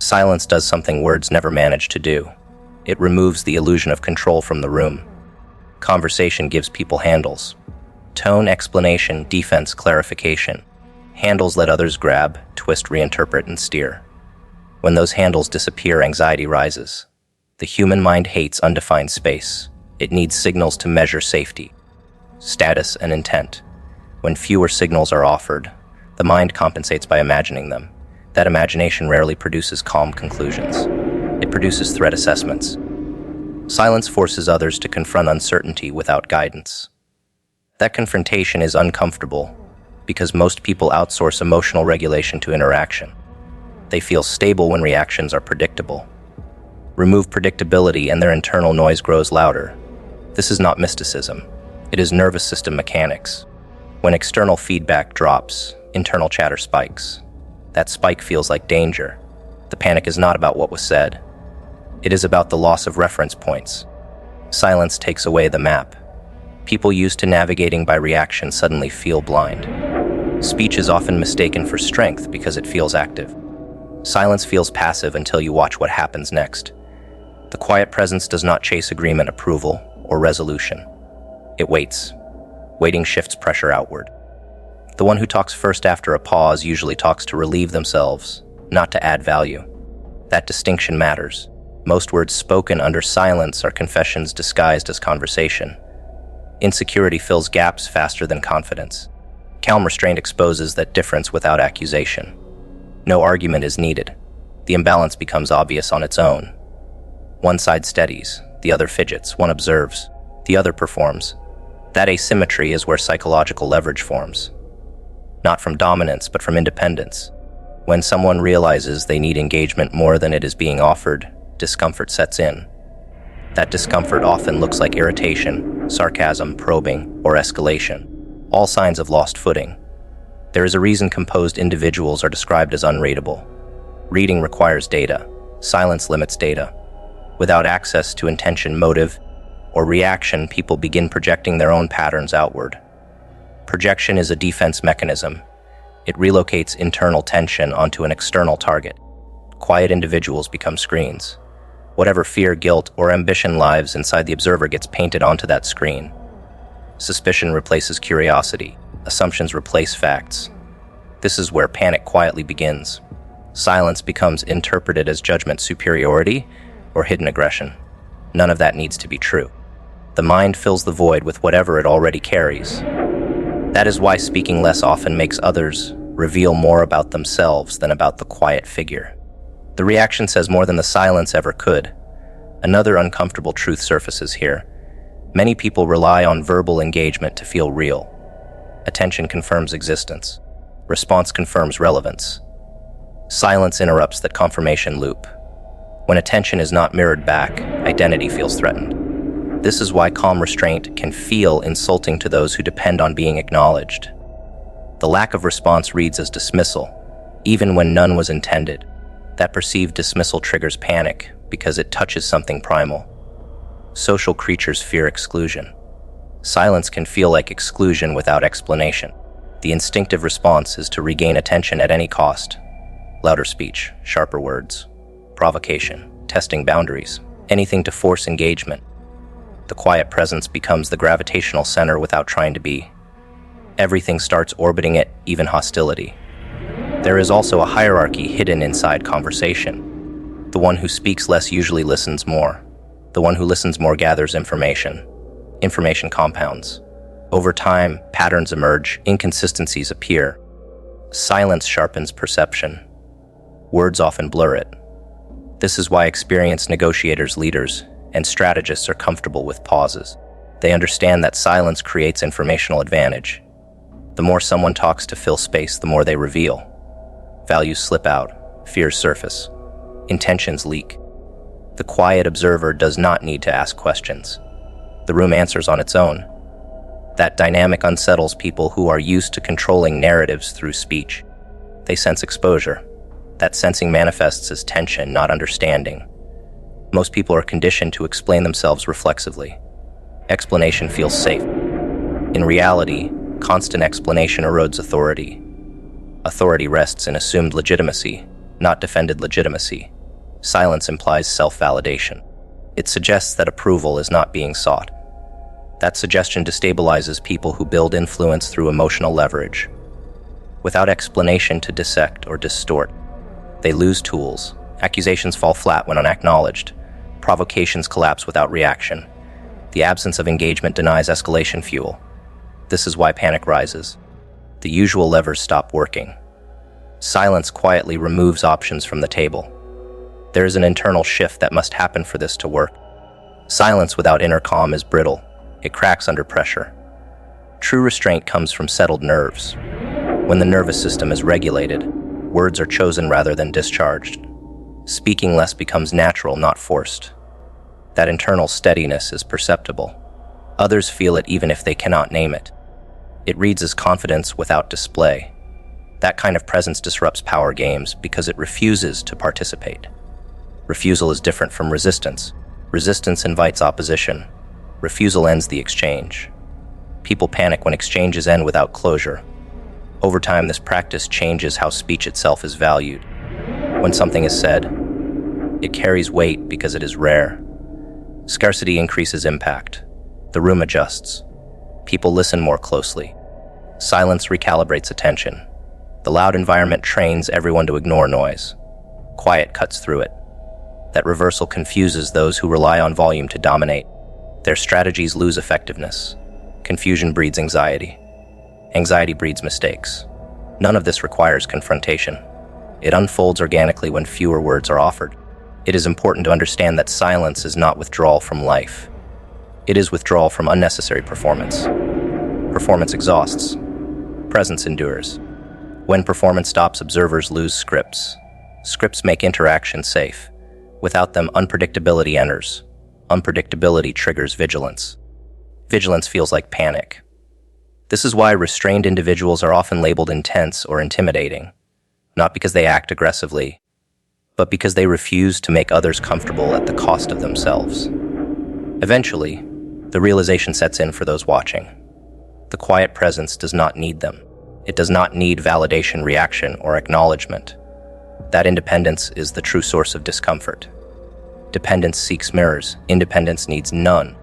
Silence does something words never manage to do. It removes the illusion of control from the room. Conversation gives people handles. Tone, explanation, defense, clarification. Handles let others grab, twist, reinterpret, and steer. When those handles disappear, anxiety rises. The human mind hates undefined space. It needs signals to measure safety, status, and intent. When fewer signals are offered, the mind compensates by imagining them. That imagination rarely produces calm conclusions. It produces threat assessments. Silence forces others to confront uncertainty without guidance. That confrontation is uncomfortable because most people outsource emotional regulation to interaction. They feel stable when reactions are predictable. Remove predictability and their internal noise grows louder. This is not mysticism. It is nervous system mechanics. When external feedback drops, internal chatter spikes. That spike feels like danger. The panic is not about what was said. It is about the loss of reference points. Silence takes away the map. People used to navigating by reaction suddenly feel blind. Speech is often mistaken for strength because it feels active. Silence feels passive until you watch what happens next. The quiet presence does not chase agreement, approval, or resolution. It waits. Waiting shifts pressure outward. The one who talks first after a pause usually talks to relieve themselves, not to add value. That distinction matters. Most words spoken under silence are confessions disguised as conversation. Insecurity fills gaps faster than confidence. Calm restraint exposes that difference without accusation. No argument is needed. The imbalance becomes obvious on its own. One side steadies, the other fidgets, one observes, the other performs. That asymmetry is where psychological leverage forms. Not from dominance, but from independence. When someone realizes they need engagement more than it is being offered, discomfort sets in. That discomfort often looks like irritation, sarcasm, probing, or escalation. All signs of lost footing. There is a reason composed individuals are described as unreadable. Reading requires data. Silence limits data. Without access to intention, motive, or reaction, people begin projecting their own patterns outward. Projection is a defense mechanism. It relocates internal tension onto an external target. Quiet individuals become screens. Whatever fear, guilt, or ambition lives inside the observer gets painted onto that screen. Suspicion replaces curiosity. Assumptions replace facts. This is where panic quietly begins. Silence becomes interpreted as judgment, superiority, or hidden aggression. None of that needs to be true. The mind fills the void with whatever it already carries. That is why speaking less often makes others reveal more about themselves than about the quiet figure. The reaction says more than the silence ever could. Another uncomfortable truth surfaces here. Many people rely on verbal engagement to feel real. Attention confirms existence. Response confirms relevance. Silence interrupts that confirmation loop. When attention is not mirrored back, identity feels threatened. This is why calm restraint can feel insulting to those who depend on being acknowledged. The lack of response reads as dismissal, even when none was intended. That perceived dismissal triggers panic because it touches something primal. Social creatures fear exclusion. Silence can feel like exclusion without explanation. The instinctive response is to regain attention at any cost. Louder speech, sharper words, provocation, testing boundaries, anything to force engagement. The quiet presence becomes the gravitational center without trying to be. Everything starts orbiting it, even hostility. There is also a hierarchy hidden inside conversation. The one who speaks less usually listens more. The one who listens more gathers information. Information compounds. Over time, patterns emerge, inconsistencies appear. Silence sharpens perception. Words often blur it. This is why experienced negotiators, leaders, and strategists are comfortable with pauses. They understand that silence creates informational advantage. The more someone talks to fill space, the more they reveal. Values slip out, fears surface, intentions leak. The quiet observer does not need to ask questions. The room answers on its own. That dynamic unsettles people who are used to controlling narratives through speech. They sense exposure. That sensing manifests as tension, not understanding. Most people are conditioned to explain themselves reflexively. Explanation feels safe. In reality, constant explanation erodes authority. Authority rests in assumed legitimacy, not defended legitimacy. Silence implies self-validation. It suggests that approval is not being sought. That suggestion destabilizes people who build influence through emotional leverage. Without explanation to dissect or distort, they lose tools. Accusations fall flat when unacknowledged. Provocations collapse without reaction. The absence of engagement denies escalation fuel. This is why panic rises. The usual levers stop working. Silence quietly removes options from the table. There is an internal shift that must happen for this to work. Silence without inner calm is brittle. It cracks under pressure. True restraint comes from settled nerves. When the nervous system is regulated, words are chosen rather than discharged. Speaking less becomes natural, not forced. That internal steadiness is perceptible. Others feel it even if they cannot name it. It reads as confidence without display. That kind of presence disrupts power games because it refuses to participate. Refusal is different from resistance. Resistance invites opposition. Refusal ends the exchange. People panic when exchanges end without closure. Over time, this practice changes how speech itself is valued. When something is said, it carries weight because it is rare. Scarcity increases impact. The room adjusts. People listen more closely. Silence recalibrates attention. The loud environment trains everyone to ignore noise. Quiet cuts through it. That reversal confuses those who rely on volume to dominate. Their strategies lose effectiveness. Confusion breeds anxiety. Anxiety breeds mistakes. None of this requires confrontation. It unfolds organically when fewer words are offered. It is important to understand that silence is not withdrawal from life. It is withdrawal from unnecessary performance. Performance exhausts. Presence endures. When performance stops, observers lose scripts. Scripts make interaction safe. Without them, unpredictability enters. Unpredictability triggers vigilance. Vigilance feels like panic. This is why restrained individuals are often labeled intense or intimidating, not because they act aggressively, but because they refuse to make others comfortable at the cost of themselves. Eventually, the realization sets in for those watching. The quiet presence does not need them. It does not need validation, reaction, or acknowledgement. That independence is the true source of discomfort. Dependence seeks mirrors. Independence needs none.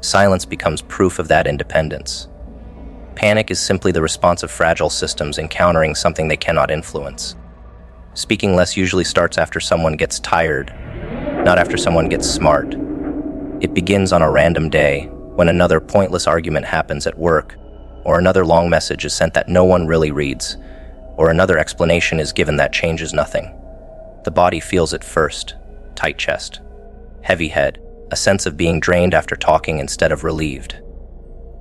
Silence becomes proof of that independence. Panic is simply the response of fragile systems encountering something they cannot influence. Speaking less usually starts after someone gets tired, not after someone gets smart. It begins on a random day, when another pointless argument happens at work, or another long message is sent that no one really reads, or another explanation is given that changes nothing. The body feels it first: tight chest, heavy head, a sense of being drained after talking instead of relieved.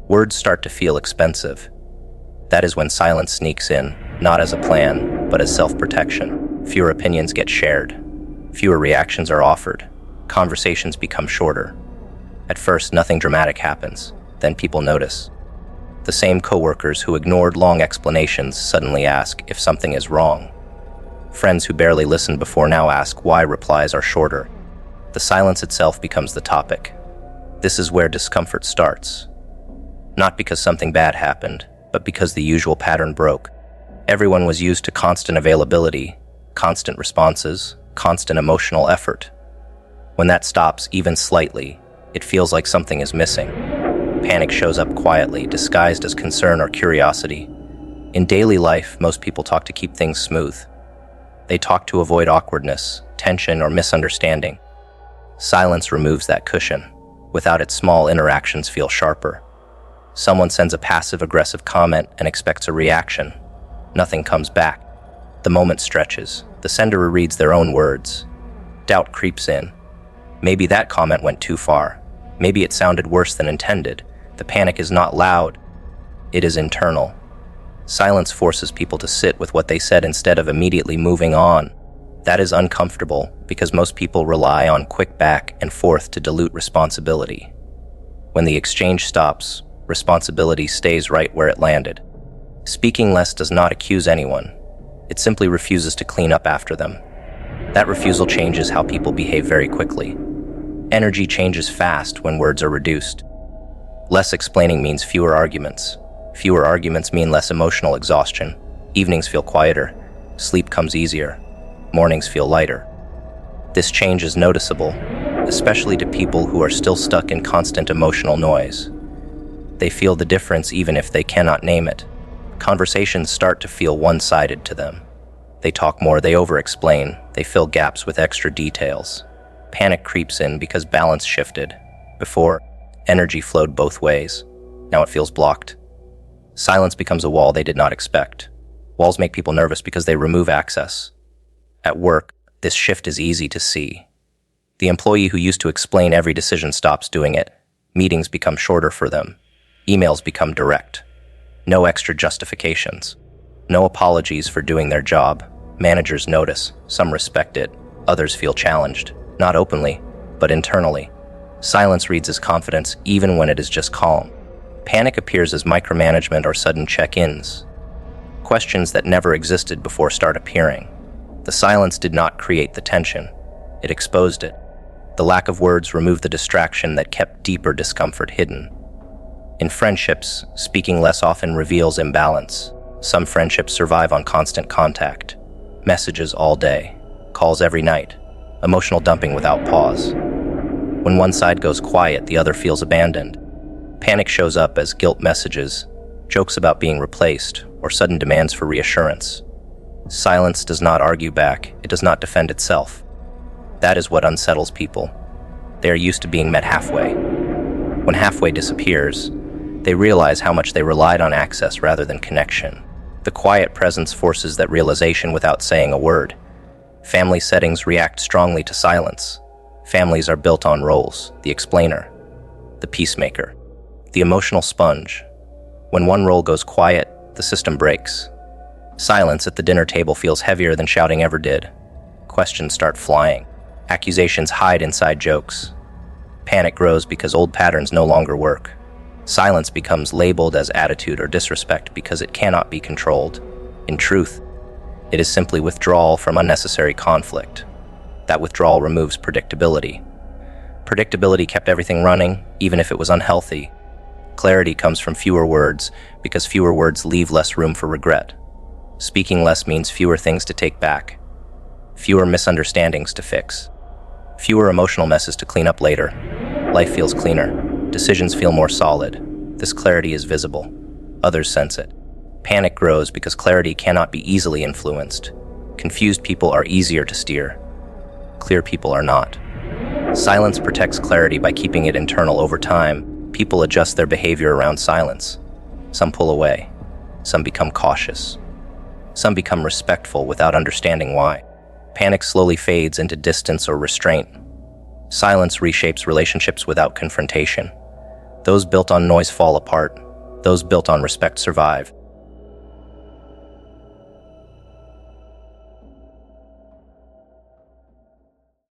Words start to feel expensive. That is when silence sneaks in, not as a plan, but as self-protection. Fewer opinions get shared. Fewer reactions are offered. Conversations become shorter. At first, nothing dramatic happens. Then people notice. The same coworkers who ignored long explanations suddenly ask if something is wrong. Friends who barely listened before now ask why replies are shorter. The silence itself becomes the topic. This is where discomfort starts. Not because something bad happened, but because the usual pattern broke. Everyone was used to constant availability, constant responses, constant emotional effort. When that stops, even slightly, it feels like something is missing. Panic shows up quietly, disguised as concern or curiosity. In daily life, most people talk to keep things smooth. They talk to avoid awkwardness, tension, or misunderstanding. Silence removes that cushion. Without it, small interactions feel sharper. Someone sends a passive-aggressive comment and expects a reaction. Nothing comes back. The moment stretches. The sender reads their own words. Doubt creeps in. Maybe that comment went too far. Maybe it sounded worse than intended. The panic is not loud. It is internal. Silence forces people to sit with what they said instead of immediately moving on. That is uncomfortable because most people rely on quick back and forth to dilute responsibility. When the exchange stops, responsibility stays right where it landed. Speaking less does not accuse anyone. It simply refuses to clean up after them. That refusal changes how people behave very quickly. Energy changes fast when words are reduced. Less explaining means fewer arguments. Fewer arguments mean less emotional exhaustion. Evenings feel quieter. Sleep comes easier. Mornings feel lighter. This change is noticeable, especially to people who are still stuck in constant emotional noise. They feel the difference even if they cannot name it. Conversations start to feel one-sided to them. They talk more, they over-explain, they fill gaps with extra details. Panic creeps in because balance shifted. Before, energy flowed both ways. Now it feels blocked. Silence becomes a wall they did not expect. Walls make people nervous because they remove access. At work, this shift is easy to see. The employee who used to explain every decision stops doing it. Meetings become shorter for them. Emails become direct. No extra justifications. No apologies for doing their job. Managers notice. Some respect it. Others feel challenged. Not openly, but internally. Silence reads as confidence even when it is just calm. Panic appears as micromanagement or sudden check-ins. Questions that never existed before start appearing. The silence did not create the tension. It exposed it. The lack of words removed the distraction that kept deeper discomfort hidden. In friendships, speaking less often reveals imbalance. Some friendships survive on constant contact. Messages all day. Calls every night. Emotional dumping without pause. When one side goes quiet, the other feels abandoned. Panic shows up as guilt messages, jokes about being replaced, or sudden demands for reassurance. Silence does not argue back. It does not defend itself. That is what unsettles people. They are used to being met halfway. When halfway disappears, they realize how much they relied on access rather than connection. The quiet presence forces that realization without saying a word. Family settings react strongly to silence. Families are built on roles: the explainer, the peacemaker, the emotional sponge. When one role goes quiet, the system breaks. Silence at the dinner table feels heavier than shouting ever did. Questions start flying. Accusations hide inside jokes. Panic grows because old patterns no longer work. Silence becomes labeled as attitude or disrespect because it cannot be controlled. In truth, it is simply withdrawal from unnecessary conflict. That withdrawal removes predictability. Predictability kept everything running, even if it was unhealthy. Clarity comes from fewer words, because fewer words leave less room for regret. Speaking less means fewer things to take back, fewer misunderstandings to fix, fewer emotional messes to clean up later. Life feels cleaner. Decisions feel more solid. This clarity is visible. Others sense it. Panic grows because clarity cannot be easily influenced. Confused people are easier to steer. Clear people are not. Silence protects clarity by keeping it internal. Over time, people adjust their behavior around silence. Some pull away. Some become cautious. Some become respectful without understanding why. Panic slowly fades into distance or restraint. Silence reshapes relationships without confrontation. Those built on noise fall apart. Those built on respect survive.